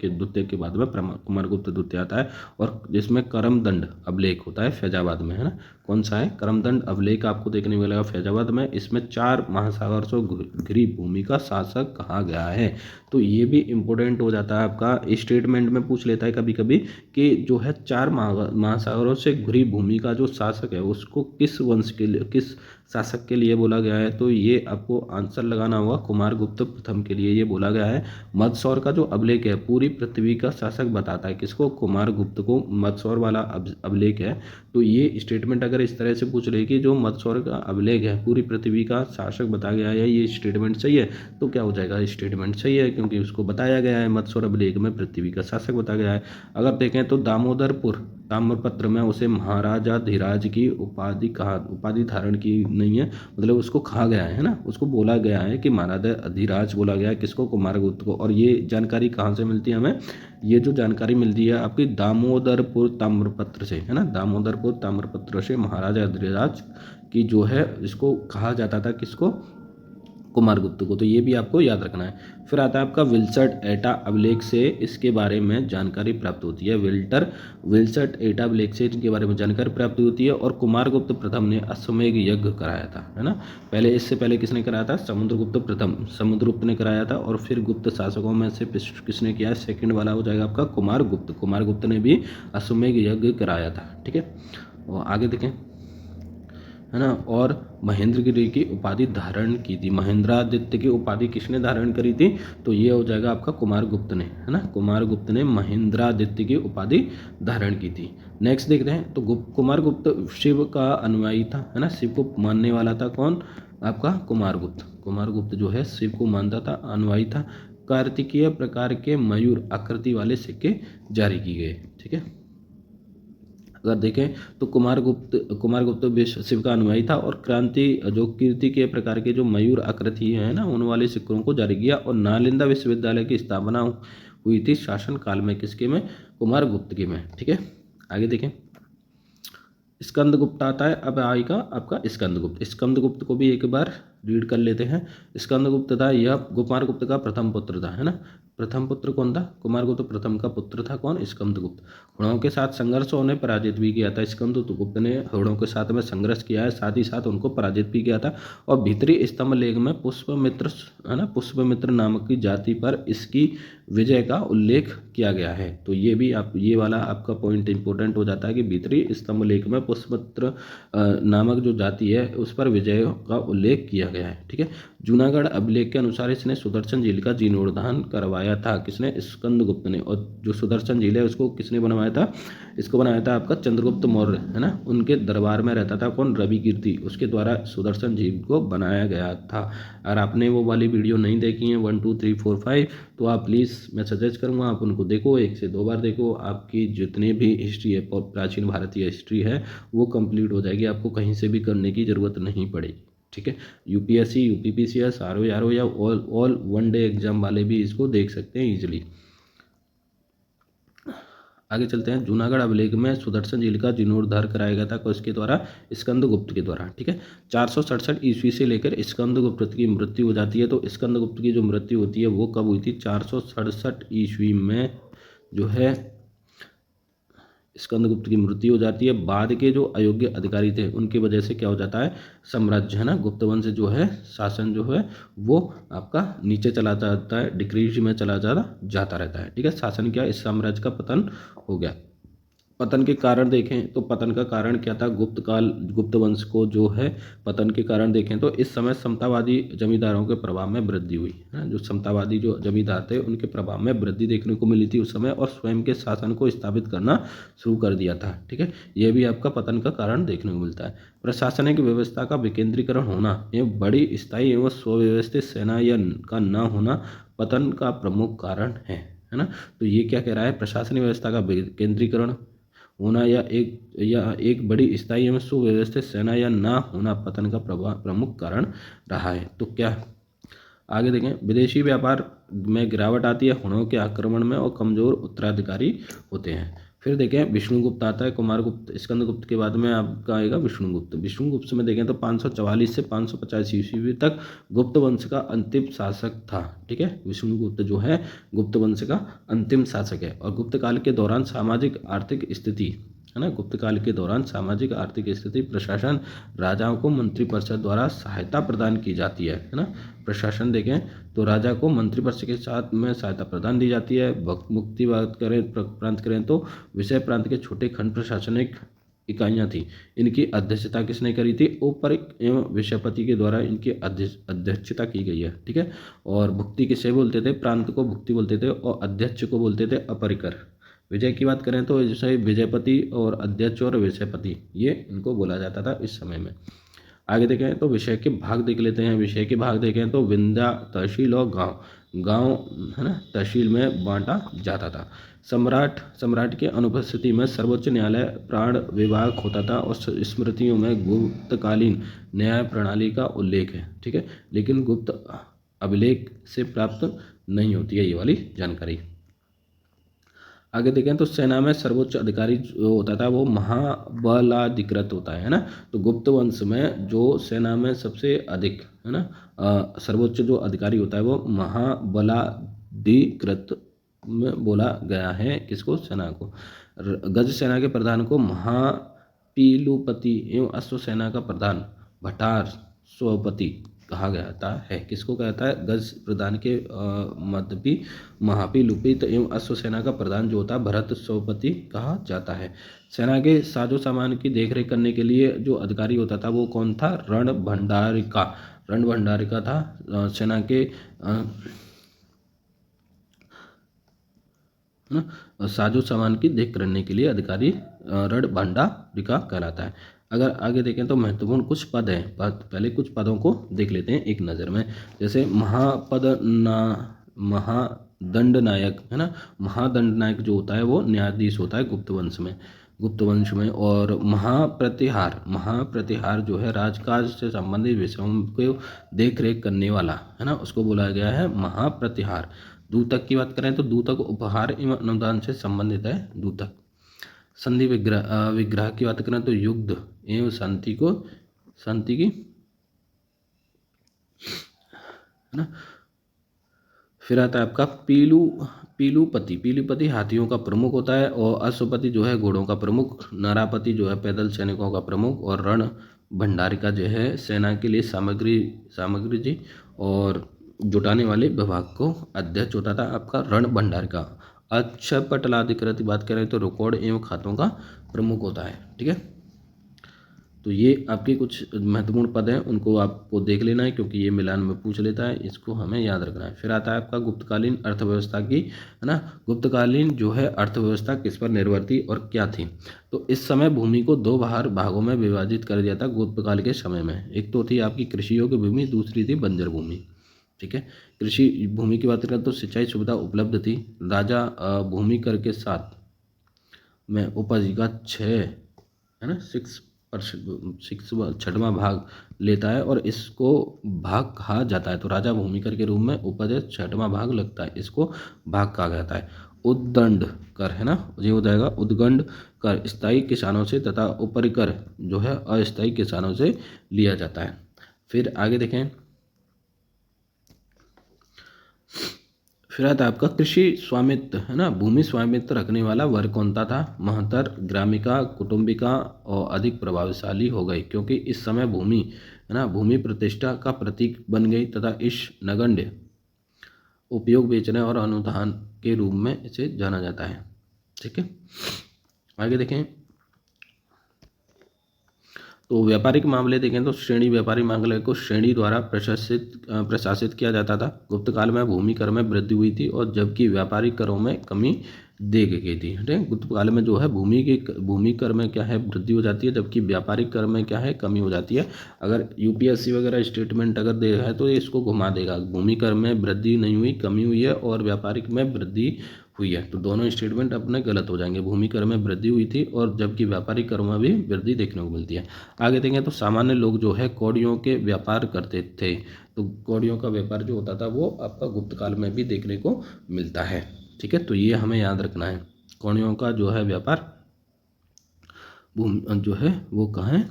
के द्वितीय के बाद में कुमारगुप्त द्वितीय आता है, और जिसमें करमदंड अभिलेख होता है फैजाबाद में, है ना। कौन सा है, करमदंड अभिलेख आपको देखने को मिलेगा फैजाबाद में। इसमें 4 महासागर से घिरी भूमि का शासक कहा गया है। तो ये भी इम्पोर्टेंट हो जाता है आपका, स्टेटमेंट में पूछ लेता है कभी कभी कि जो है 4 महासागरों से घिरी भूमि का जो शासक है उसको किस वंश के लिए, किस शासक के लिए बोला गया है। तो ये आपको आंसर लगाना होगा, कुमारगुप्त प्रथम के लिए ये बोला गया है। मदसौर का जो अभिलेख है पूरी पृथ्वी का शासक बताता है किसको, कुमारगुप्त को। मदसौर वाला अभिलेख है। तो ये स्टेटमेंट अगर इस तरह से पूछ रहे कि जो मदसौर का अभिलेख है पूरी पृथ्वी का शासक बताया गया है, ये स्टेटमेंट सही है, तो क्या हो जाएगा, स्टेटमेंट सही है, क्योंकि उसको बताया गया है मदसौर अभिलेख में पृथ्वी का शासक बताया गया है। अगर देखें तो दामोदरपुर ताम्रपत्र में उसे महाराजा धीराज की उपाधि धारण की नहीं है, मतलब उसको कहा गया है ना, उसको बोला गया है कि महाराजा अधिराज बोला गया है किसको, कुमारगुप्त को। और ये जानकारी कहाँ से मिलती है हमें, ये जो जानकारी मिलती है आपकी दामोदरपुर ताम्रपत्र से, है ना। दामोदरपुर ताम्रपत्र से महाराजा अधिराज की जो है इसको कहा जाता था किसको, कुमारगुप्त को। तो ये भी आपको याद रखना है। फिर आता है आपका विल्सट एटा अभिलेख से इसके बारे में जानकारी प्राप्त होती है। विल्सट एटा अभिलेख से इनके बारे में जानकारी प्राप्त होती है। और कुमारगुप्त प्रथम ने अश्वमेध यज्ञ कराया था, है ना। पहले इससे पहले किसने कराया था, समुद्रगुप्त प्रथम, समुद्रगुप्त ने कराया था। और फिर गुप्त शासकों में से किसने किया, सेकंड वाला हो जाएगा आपका कुमारगुप्त। कुमारगुप्त ने भी अश्वमेध यज्ञ कराया था, ठीक है। और आगे देखें, है ना। और महेंद्रगिरी की उपाधि धारण की थी, महेंद्रादित्य की उपाधि किसने धारण करी थी, तो ये हो जाएगा आपका कुमारगुप्त ने, है ना। कुमारगुप्त ने महेंद्रादित्य की उपाधि धारण की थी। नेक्स्ट देखते हैं, तो कुमारगुप्त शिव का अनुयायी था, है ना, शिव को मानने वाला था कौन, आपका कुमारगुप्त। कुमारगुप्त जो है शिव को मानता था, अनुयायी था। कार्तिकीय प्रकार के मयूर आकृति वाले सिक्के जारी किए गए, ठीक है। अगर देखें तो कुमारगुप्त शिव का अनुयायी था, और क्रांति जो कीर्ति के प्रकार के जो मयूर आकृति है ना उन वाले सिक्कों को जारी किया। और नालंदा विश्वविद्यालय की स्थापना हुई थी शासन काल में, किसके में, कुमारगुप्त के में, ठीक है। आगे देखें, स्कंदगुप्त आता है, अब आएगा आपका स्कंदगुप्त। स्कंदगुप्त को भी एक बार रीड कर लेते हैं। स्कंदगुप्त था, यह कुमारगुप्त का प्रथम पुत्र था, है ना। प्रथम पुत्र कौन था, कुमारगुप्त प्रथम का पुत्र था कौन, स्कंदगुप्त। हुणों के साथ संघर्ष उन्हें पराजित भी किया था। स्कंदगुप्त ने हुणों के साथ में संघर्ष किया है, साथ ही साथ उनको पराजित भी किया था। और भीतरी स्तंभ लेख में पुष्पमित्र, है ना, पुष्पमित्र नामक की जाति पर इसकी विजय का उल्लेख किया गया है। तो ये भी आप, ये वाला आपका पॉइंट इंपॉर्टेंट हो जाता है कि भीतरी स्तंभ लेख में पुष्पमित्र नामक जो जाति है उस पर विजय का उल्लेख किया गया है, ठीक है। जूनागढ़ अभिलेख के अनुसार इसने सुदर्शन झील का जीर्णोद्धार करवाया था, किसने, स्कंदगुप्त ने। और जो सुदर्शन झील है उसको किसने बनवाया था, इसको बनाया था आपका चंद्रगुप्त मौर्य, है ना। उनके दरबार में रहता था कौन, रवि कीर्ति, उसके द्वारा सुदर्शन झील को बनाया गया था। अगर आपने वो वाली वीडियो नहीं देखी है 1 2 3 4 5, तो आप प्लीज़, मैं सजेस्ट करूँगा आप उनको देखो, 1 से 2 बार देखो। आपकी जितनी भी हिस्ट्री है, प्राचीन भारतीय हिस्ट्री है, वो कंप्लीट हो जाएगी, आपको कहीं से भी करने की ज़रूरत नहीं पड़ेगी, ठीक है। यूपीएससी, यूपीपीसीएस, आरओ या ऑल 1 डे एग्जाम वाले भी इसको देख सकते हैं ईजिली। आगे चलते हैं। जूनागढ़ अभिलेख में सुदर्शन झील का जीर्णोद्धार कराया गया था किसके द्वारा, स्कंदगुप्त के द्वारा, ठीक है। 467 ईस्वी से लेकर स्कंदगुप्त की मृत्यु हो जाती है। तो स्कंदगुप्त की जो मृत्यु होती है वो कब हुई थी, 467 ईस्वी में जो है स्कंदगुप्त की मृत्यु हो जाती है। बाद के जो अयोग्य अधिकारी थे उनकी वजह से क्या हो जाता है, साम्राज्य, है ना, गुप्त वंश जो है शासन जो है वो आपका नीचे चला जाता है, डिक्रीज में चला जाता रहता है, ठीक है। शासन क्या, इस साम्राज्य का पतन हो गया। पतन के कारण देखें तो पतन का कारण क्या था, गुप्त वंश को जो है पतन के कारण देखें तो इस समय समतावादी जमींदारों के प्रभाव में वृद्धि हुई, है। जो समतावादी जो जमींदार थे उनके प्रभाव में वृद्धि देखने को मिली थी उस समय, और स्वयं के शासन को स्थापित करना शुरू कर दिया था, ठीक है। यह भी आपका पतन का कारण देखने को मिलता है। प्रशासनिक व्यवस्था का विकेंद्रीकरण होना, यह बड़ी स्थायी एवं सुव्यवस्थित सेना या का न होना पतन का प्रमुख कारण है ना। तो ये क्या कह रहा है, प्रशासनिक व्यवस्था का विकेंद्रीकरण होना या एक बड़ी स्थायी एवं सुव्यवस्थित सेना या ना होना पतन का प्रमुख कारण रहा है। तो क्या आगे देखें, विदेशी व्यापार में गिरावट आती है हुणों के आक्रमण में और कमजोर उत्तराधिकारी होते हैं। फिर देखें विष्णुगुप्त आता है, कुमारगुप्त, स्कंदगुप्त के बाद में आपका आएगा विष्णुगुप्त। विष्णुगुप्त में देखें तो 544 से 585 ईस्वी तक गुप्त वंश का अंतिम शासक था। ठीक है, विष्णुगुप्त जो है गुप्त वंश का अंतिम शासक है। और गुप्त काल के दौरान सामाजिक आर्थिक स्थिति है ना, गुप्त काल के दौरान सामाजिक आर्थिक स्थिति, प्रशासन, राजाओं को मंत्रिपरिषद द्वारा सहायता प्रदान की जाती है ना। प्रशासन देखें तो राजा को मंत्रिपरिषद के साथ में सहायता प्रदान दी जाती है। मुक्ति बात करें प्रांत करें तो विषय प्रांत के छोटे खंड प्रशासनिक इकाइयाँ थी। इनकी अध्यक्षता किसने करी थी? औपरिक एवं विषयपति के द्वारा इनकी अध्यक्षता की गई है। ठीक है, और भुक्ति किसे बोलते थे? प्रांत को भुक्ति बोलते थे और अध्यक्ष को बोलते थे अपरिकर। विजय की बात करें तो जैसे विजयपति और अध्यक्ष और विषयपति, ये इनको बोला जाता था इस समय में। आगे देखें तो विषय के भाग देख लेते हैं। विषय के भाग देखें तो विंध्या, तहसील और गांव है ना, तहसील में बांटा जाता था। सम्राट की अनुपस्थिति में सर्वोच्च न्यायालय प्राण विभाग होता था और स्मृतियों में गुप्तकालीन न्याय प्रणाली का उल्लेख है। ठीक है, लेकिन गुप्त अभिलेख से प्राप्त नहीं होती है ये वाली जानकारी। आगे देखें तो सेना में सर्वोच्च अधिकारी जो होता था वो महाबलाधिकृत होता है ना। तो गुप्त वंश में जो सेना में सबसे अधिक है ना सर्वोच्च जो अधिकारी होता है वो महाबलाधिकृत में बोला गया है। किसको? सेना को। गज सेना के प्रधान को महापीलुपति एवं अश्व सेना का प्रधान भटार स्वपति कहा जाता है। किसको कहता है? गज प्रधान के मध्य महापीलुपित एवं अश्व सेना का प्रधान जो होता है भरत स्वपति कहा जाता है। सेना के साजो सामान की देखरेख करने के लिए जो अधिकारी होता था वो कौन था? रणभंडारिका। रणभंडारिका था सेना के साजो सामान की देख करने के लिए अधिकारी रणभंडारिका कहलाता है। अगर आगे देखें तो महत्वपूर्ण कुछ पद हैं। पहले कुछ पदों को देख लेते हैं एक नज़र में। जैसे महादंड नायक है ना। महादंड नायक जो होता है वो न्यायाधीश होता है गुप्त वंश में। और महाप्रतिहार जो है राजकाज से संबंधित विषयों को देख रेख करने वाला है ना, उसको बोला गया है महाप्रतिहार। दूतक की बात करें तो दूतक उपहार एवं अनुदान से संबंधित है दूतक। संधि विग्रह की बात करें तो युद्ध एवं शांति की है ना। फिर आता है आपका पीलुपति हाथियों का प्रमुख होता है और अश्वपति जो है घोड़ों का प्रमुख, नारापति जो है पैदल सैनिकों का प्रमुख और रण भंडारिका जो है सेना के लिए सामग्री जी और जुटाने वाले विभाग को अध्यक्ष होता था आपका रण भंडारिका। अक्षपटलाधिकृत की बात करें तो रिकॉर्ड एवं खातों का प्रमुख होता है। ठीक है, तो ये आपके कुछ महत्वपूर्ण पद हैं, उनको आपको देख लेना है क्योंकि ये मिलान में पूछ लेता है, इसको हमें याद रखना है। फिर आता है आपका गुप्तकालीन अर्थव्यवस्था की है ना। गुप्तकालीन जो है अर्थव्यवस्था किस पर निर्भर थी और क्या थी? तो इस समय भूमि को दो भागों में विभाजित कर दिया था गुप्तकाल के समय में। एक तो थी आपकी कृषि योग्य भूमि, दूसरी थी बंजर भूमि। ठीक है, कृषि भूमि की बात करें तो सिंचाई सुविधा उपलब्ध थी। राजा भूमि कर के साथ में उपज का 6वां भाग लेता है और इसको भाग कहा जाता है। तो राजा भूमि कर के रूप में उपज 6वां भाग लगता है, इसको भाग कहा जाता है। उद्दंड कर है ना, ये हो जाएगा उद्दंड कर स्थायी किसानों से तथा उपरिकर जो है अस्थायी किसानों से लिया जाता है। फिर आगे देखें, फिर आता है आपका कृषि स्वामित्व है ना। भूमि स्वामित्व रखने वाला वर्ग कौन था? महत्तर, ग्रामिका, कुटुंबिका और अधिक प्रभावशाली हो गई क्योंकि इस समय भूमि है ना भूमि प्रतिष्ठा का प्रतीक बन गई तथा इस नगण्य उपयोग बेचने और अनुदान के रूप में इसे जाना जाता है। ठीक है, आगे देखें तो व्यापारिक मामले देखें तो श्रेणी व्यापारिक मामले को श्रेणी द्वारा प्रशासित किया जाता था। गुप्त काल में भूमि कर में वृद्धि हुई थी और जबकि व्यापारिक करों में कमी दी गई थी। ठीक है, गुप्त काल में जो है भूमि कर में क्या है वृद्धि हो जाती है, जबकि व्यापारिक कर में क्या है कमी हो जाती है। अगर यूपीएससी वगैरह स्टेटमेंट अगर दे रहा है तो ये इसको घुमा देगा, भूमि कर में वृद्धि नहीं हुई, कमी हुई है, और व्यापारिक में वृद्धि हुई है। तो दोनों स्टेटमेंट अपने गलत हो जाएंगे, भूमि कर में वृद्धि हुई थी और जबकि व्यापारिक कर में भी वृद्धि देखने को मिलती है। आगे देखेंगे तो सामान्य लोग जो है कौड़ियों के व्यापार करते थे। तो कौड़ियों का व्यापार जो होता था वो आपका गुप्त काल में भी देखने को मिलता है। ठीक है, तो ये हमें याद रखना है, कौड़ियों का जो है व्यापार जो है वो कहाँ है,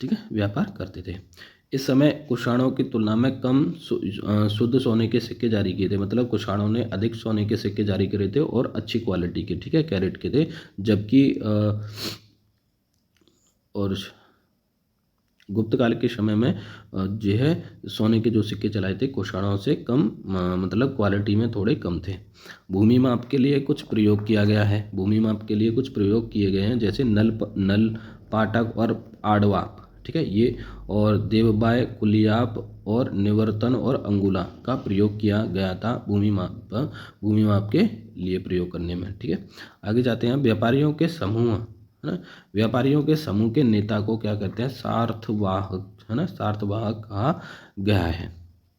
ठीक है, व्यापार करते थे। इस समय कुषाणों की तुलना में कम शुद्ध सोने के सिक्के जारी किए थे, मतलब कुषाणों ने अधिक सोने के सिक्के जारी करे थे और अच्छी क्वालिटी के, ठीक है, कैरेट के थे, जबकि और गुप्त काल के समय में जो है सोने के जो सिक्के चलाए थे कुषाणों से कम, मतलब क्वालिटी में थोड़े कम थे। भूमि माप के लिए कुछ प्रयोग किया गया है, भूमि माप के लिए कुछ प्रयोग किए गए हैं, जैसे नल पाटक और आड़वाप, ठीक है, ये, और देवबाय, कुलियाप और निवर्तन और अंगुला का प्रयोग किया गया था भूमि माप के लिए प्रयोग करने में। ठीक है, आगे जाते हैं, व्यापारियों के समूह, है ना, व्यापारियों के समूह के नेता को क्या कहते हैं, सार्थवाहक, है ना, सार्थवाहक कहा गया है।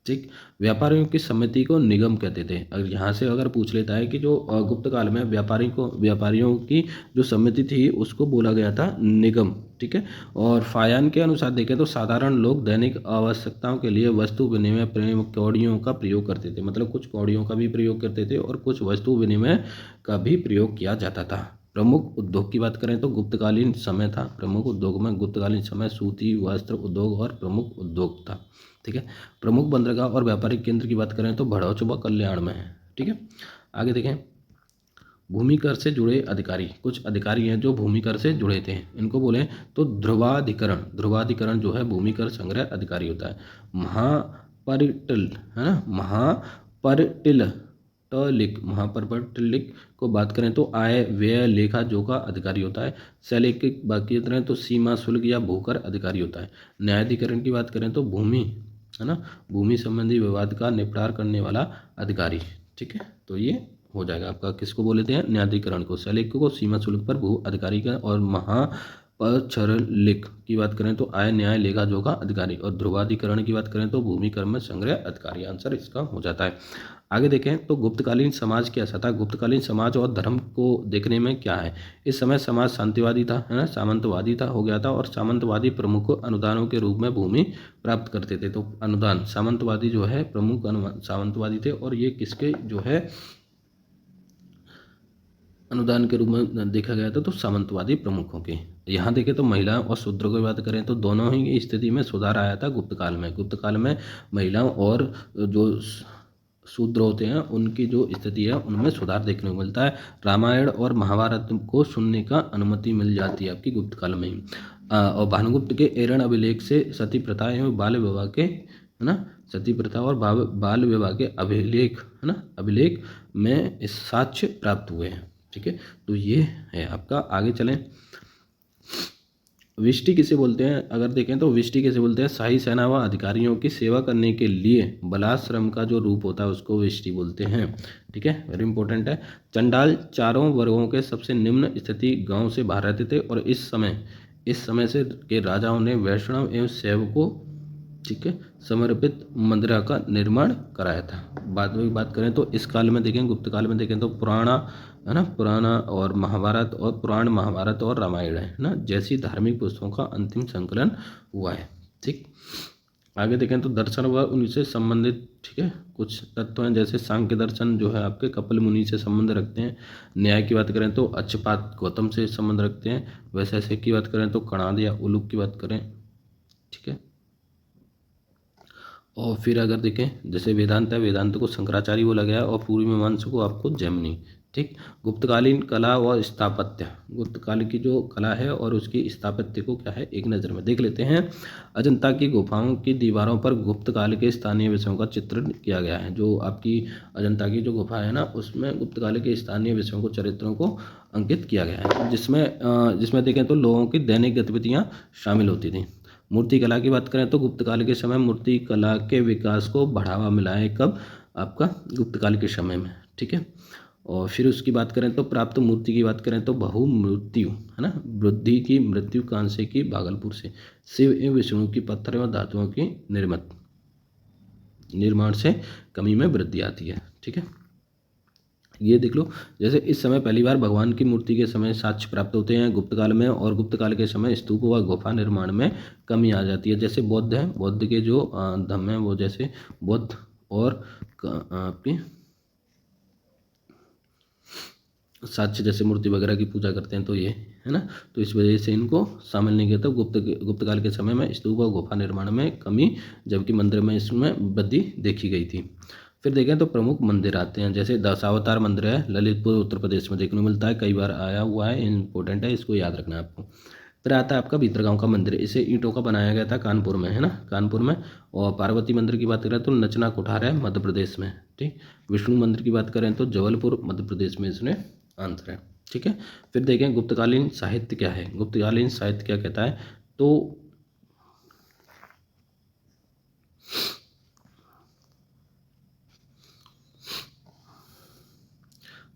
ठीक, व्यापारियों की समिति को निगम कहते थे। अगर यहाँ से अगर पूछ लेता है कि जो गुप्त काल में व्यापारियों की जो समिति थी उसको बोला गया था निगम। ठीक है, और फायान के अनुसार देखें तो साधारण लोग दैनिक आवश्यकताओं के लिए वस्तु विनिमय प्रेम कौड़ियों का प्रयोग करते थे, मतलब कुछ कौड़ियों का भी प्रयोग करते थे और कुछ वस्तु विनिमय का भी प्रयोग किया जाता था। प्रमुख उद्योग की बात करें तो गुप्तकालीन समय था, प्रमुख उद्योग में गुप्तकालीन समय सूती वस्त्र उद्योग और प्रमुख उद्योग था। ठीक है, प्रमुख बंदरगाह और व्यापारिक केंद्र की बात करें तो भड़ौच व कल्याण में है। ठीक है, आगे देखें, भूमि कर से जुड़े अधिकारी, कुछ अधिकारी हैं जो भूमि कर से जुड़े थे, इनको बोले तो ध्रुवाधिकरण जो है भूमि कर संग्रह अधिकारी होता है। महापरिटल, है ना, महापरिटलिक को बात करें तो आय व्यय लेखा जोखा अधिकारी होता है। शैलिक बात करें तो सीमा शुल्क या भूकर अधिकारी होता है। न्यायाधिकरण की बात करें तो भूमि, है ना, भूमि संबंधी विवाद का निपटार करने वाला अधिकारी। ठीक है, तो ये हो जाएगा आपका, किसको बोलते हैं, न्यायाधिकरण को, शैलिक को सीमा शुल्क पर भू अधिकारी का, और महापरिटलिक की बात करें तो आय न्याय लेखा जोखा अधिकारी, और ध्रुवाधिकरण की बात करें तो भूमि कर्म संग्रह अधिकारी। आंसर इसका हो जाता है। आगे देखें तो गुप्तकालीन समाज कैसा था, गुप्तकालीन समाज और धर्म को देखने में क्या है। इस समय समाज शांतिवादी था, है ना, सामंतवादी था, हो गया था, और सामंतवादी प्रमुख अनुदानों के रूप में भूमि प्राप्त करते थे। तो अनुदान, सामंतवादी जो है प्रमुख सामंतवादी थे, और ये किसके जो है अनुदान के रूप में देखा गया था, तो सामंतवादी प्रमुखों के। यहाँ देखें तो महिलाओं और शूद्रों की बात करें तो दोनों ही स्थिति में सुधार आया था गुप्त काल में। गुप्त काल में महिलाओं और जो शूद्र होते हैं उनकी जो स्थिति है उनमें सुधार देखने को मिलता है। रामायण और महाभारत को सुनने का अनुमति मिल जाती है आपकी गुप्त काल में ही। और भानुगुप्त के एरण अभिलेख से सती प्रथा एवं बाल विवाह के, है ना, सती प्रथा और बाल विवाह के अभिलेख, है ना, अभिलेख में इस साक्ष्य प्राप्त हुए हैं। ठीक है, तो ये है आपका। आगे चलें, विष्टि किसे बोलते हैं, अगर देखें तो विष्टि किसे बोलते हैं, शाही सेना व अधिकारियों की सेवा करने के लिए बलाश्रम का जो रूप होता है उसको विष्टि बोलते हैं। ठीक है, वेरी इंपॉर्टेंट है। चंडाल चारों वर्गों के सबसे निम्न स्थिति गांव से बाहर रहते थे, और इस समय से के राजाओं ने वैष्णव एवं शैव को, ठीक है, समर्पित मंदिर का निर्माण कराया था। बाद में बात करें तो इस काल में देखें, गुप्त काल में देखें तो पुराना, है ना, पुराना और महाभारत और पुराण महाभारत और रामायण है ना जैसी धार्मिक पुस्तकों का अंतिम संकलन हुआ है। ठीक, आगे देखें तो दर्शन व उनसे संबंधित, ठीक है, कुछ तत्व हैं, जैसे सांख्य दर्शन जो है आपके कपिल मुनि से संबंध रखते हैं। न्याय की बात करें तो अक्षपात गौतम से संबंध रखते हैं। वैशेषिक की बात करें तो कणाद या उलूक की बात करें। ठीक है, और फिर अगर देखें जैसे वेदांत है, वेदांत को शंकराचार्य बोला गया और पूर्वी मीमांसा को आपको जैमिनी। ठीक, गुप्तकालीन कला व स्थापत्य, गुप्तकाल की जो कला है और उसकी स्थापत्य को क्या है एक नज़र में देख लेते हैं। अजंता की गुफाओं की दीवारों पर गुप्तकाल के स्थानीय विषयों का चित्रण किया गया है। जो आपकी अजंता की जो गुफा है ना उसमें गुप्तकाल के स्थानीय विषयों को, चरित्रों को अंकित किया गया है, जिसमें देखें तो लोगों की दैनिक गतिविधियाँ शामिल होती थी। मूर्ति कला की बात करें तो गुप्त काल के समय मूर्ति कला के विकास को बढ़ावा मिला है, कब, आपका गुप्त काल के समय में। ठीक है, और फिर उसकी बात करें तो प्राप्त मूर्ति की बात करें तो बहुमूर्त्यु, है ना, बुद्धि की मृत्यु कांसे की भागलपुर से, शिव एवं विष्णु की पत्थर एवं धातुओं की निर्माण से कमी में वृद्धि आती है। ठीक है, ये देख लो, जैसे इस समय पहली बार भगवान की मूर्ति के समय साक्ष्य प्राप्त होते हैं गुप्त काल में, और गुप्त काल के समय स्तूप व गुफा निर्माण में कमी आ जाती है। जैसे बौद्ध हैं, बौद्ध के जो धम्म हैं वो जैसे बौद्ध और आपकी साक्ष्य जैसे मूर्ति वगैरह की पूजा करते हैं, तो ये है ना, तो इस वजह से इनको शामिल नहीं किया था। गुप्त काल के समय में स्तूप और गुफा निर्माण में कमी, जबकि मंदिर में इसमें वृद्धि देखी गई थी। फिर देखें तो प्रमुख मंदिर आते हैं, जैसे दशावतार मंदिर है, ललितपुर उत्तर प्रदेश में देखने को मिलता है, कई बार आया हुआ है, इंपॉर्टेंट है, इसको याद रखना है आपको। फिर आता है आपका भीतरगांव का मंदिर, इसे ईंटों का बनाया गया था, कानपुर में, है ना, कानपुर में। और पार्वती मंदिर की बात करें तो नचना कोठार है, मध्य प्रदेश में। ठीक, विष्णु मंदिर की बात करें तो जबलपुर मध्य प्रदेश में इसमें आंसर है। ठीक है, फिर देखें गुप्तकालीन साहित्य क्या है। गुप्तकालीन साहित्य क्या कहता है, तो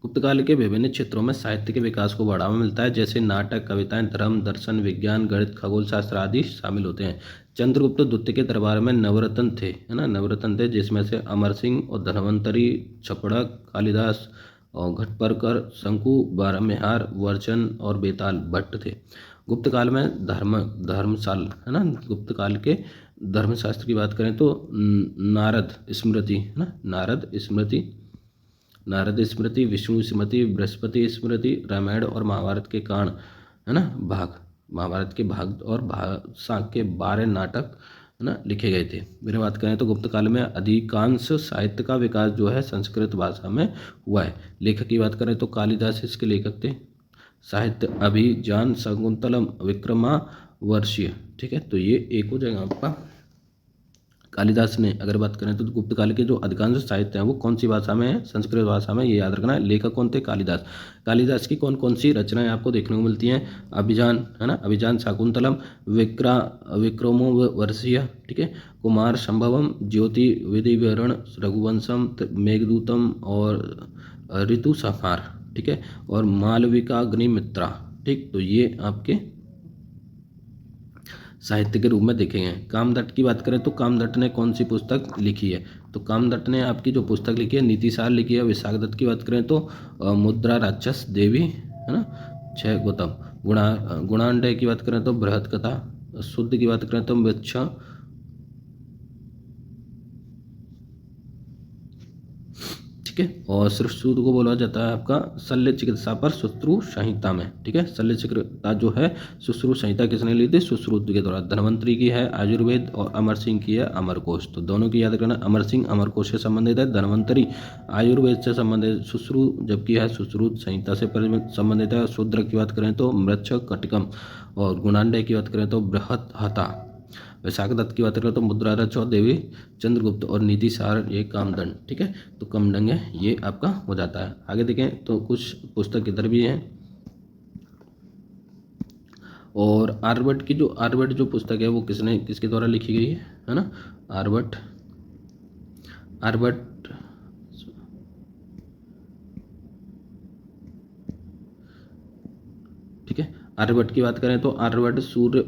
गुप्तकाल के विभिन्न क्षेत्रों में साहित्य के विकास को बढ़ावा मिलता है, जैसे नाटक, कविताएं, धर्म, दर्शन, विज्ञान, गणित, खगोल शास्त्र आदि शामिल होते हैं। चंद्रगुप्त द्वितीय के दरबार में नवरत्न थे, है ना, नवरत्न थे, जिसमें से अमर सिंह और धन्वंतरी, छपड़क, कालिदास और घटपरकर, शंकु, बारहमेहार, वर्चन और बेताल भट्ट थे। गुप्त काल में धर्मशाल, है ना, गुप्त काल के धर्मशास्त्र की बात करें तो नारद स्मृति, है ना, नारद स्मृति, विष्णु स्मृति, बृहस्पति स्मृति, रामायण और महाभारत के कांड, है ना, महाभारत के भाग और भाषा के 12 नाटक, है ना, लिखे गए थे। मेरे बात करें तो गुप्त काल में अधिकांश साहित्य का विकास जो है संस्कृत भाषा में हुआ है। लेखक की बात करें तो कालिदास इसके लेखक थे। साहित्य अभिजान, शकुंतलम, विक्रमावर्ष्य। ठीक है, तो ये एक हो जाएगा आपका। कालिदास ने अगर बात करें तो गुप्त काल के जो अधिकांश साहित्य हैं वो कौन सी भाषा में है, संस्कृत भाषा में, ये याद रखना है। लेखक कौन थे, कालिदास। कालिदास की कौन कौन सी रचनाएं आपको देखने को मिलती हैं, अभिजान, है ना, अभिजान, शाकुंतलम, विक्रमोर्वशीय, ठीक है, कुमार संभवम, ज्योति विधिवरण, रघुवंशम, मेघदूतम और ऋतु संहार, ठीक है, और मालविकाग्निमित्रा। ठीक, तो ये आपके साहित्य के रूप में देखेंगे। कामदत्त की बात करें तो कामदत्त ने कौन सी पुस्तक लिखी है, तो कामदत्त ने आपकी जो पुस्तक लिखी है नीतिसार लिखी है। विशाखदत्त की बात करें तो मुद्रा राक्षस देवी, है ना, 6 गौतम। गुणांडय की बात करें तो बृहत कथा। शुद्ध की बात करें तो वृक्ष, ठीक है, और श्रुश्रुत को बोला जाता है आपका शल्य चिकित्सा पर सुश्रुत संहिता में। ठीक है, शल्य चिकित्सा जो है सुश्रुत संहिता किसने ली थी, सुश्रुत के द्वारा। धन्वंतरी की है आयुर्वेद और अमर सिंह की है अमरकोश। तो दोनों की याद रखना, अमर सिंह अमरकोश से संबंधित है, धन्वंतरी आयुर्वेद से संबंधित, सुश्रुत जबकि है सुश्रुत संहिता से संबंधित है। शूद्र की बात करें तो मृक्ष कटकम, और गुणांडय की बात करें तो बृहत हता। विशाखदत्त की बात करें तो मुद्रारच और देवी चंद्रगुप्त, और नीतिसार ये कामदंड। ठीक है, तो कामदंड है ये आपका हो जाता है। आगे देखें तो कुछ पुस्तक इधर भी हैं, और आर्यभट्ट जो पुस्तक है वो किसके द्वारा लिखी गई है ना, आर्यभट्ट ठीक है। आर्यभट्ट की बात करें तो आर्यभट्ट सूर्य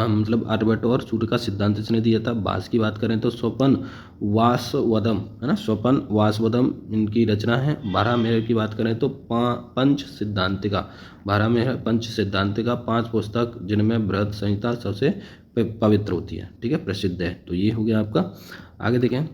मतलब आर्यभट्ट और सूर्य का सिद्धांत इसने दिया था। भास की बात करें तो स्वपन वासवदम, है ना, स्वपन वासवदम इनकी रचना है। बारहमेहर की बात करें तो पंच सिद्धांतिका, बारहमेहर पंच सिद्धांतिका 5 पुस्तक, जिनमें बृहत संहिता सबसे पवित्र होती है, ठीक है, प्रसिद्ध है। तो ये हो गया आपका। आगे देखें,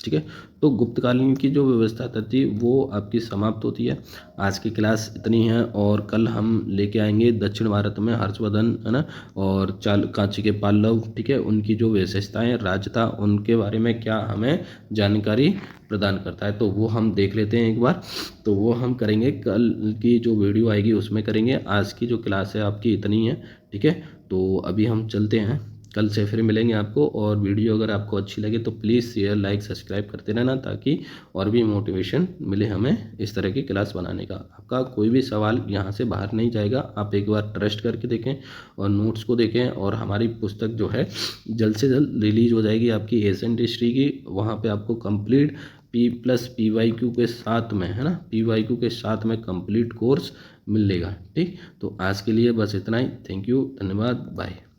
ठीक है, तो गुप्तकालीन की जो व्यवस्था थी वो आपकी समाप्त होती है। आज की क्लास इतनी है, और कल हम लेके आएंगे दक्षिण भारत में हर्षवर्धन, है ना, और कांची के पल्लव, ठीक है, उनकी जो विशेषताएं, राजता, उनके बारे में क्या हमें जानकारी प्रदान करता है, तो वो हम देख लेते हैं एक बार। तो वो हम करेंगे कल की जो वीडियो आएगी उसमें करेंगे। आज की जो क्लास है आपकी इतनी है, ठीक है, तो अभी हम चलते हैं, कल से फिर मिलेंगे आपको। और वीडियो अगर आपको अच्छी लगे तो प्लीज़ शेयर, लाइक, सब्सक्राइब करते रहना, ताकि और भी मोटिवेशन मिले हमें इस तरह की क्लास बनाने का। आपका कोई भी सवाल यहाँ से बाहर नहीं जाएगा, आप एक बार ट्रस्ट करके देखें और नोट्स को देखें। और हमारी पुस्तक जो है जल्द से जल्द रिलीज हो जाएगी आपकी एशियन हिस्ट्री की, वहाँ पर आपको कंप्लीट PYQ के साथ में, है ना, PYQ के साथ में कंप्लीट कोर्स मिलेगा। ठीक, तो आज के लिए बस इतना ही। थैंक यू, धन्यवाद, बाय।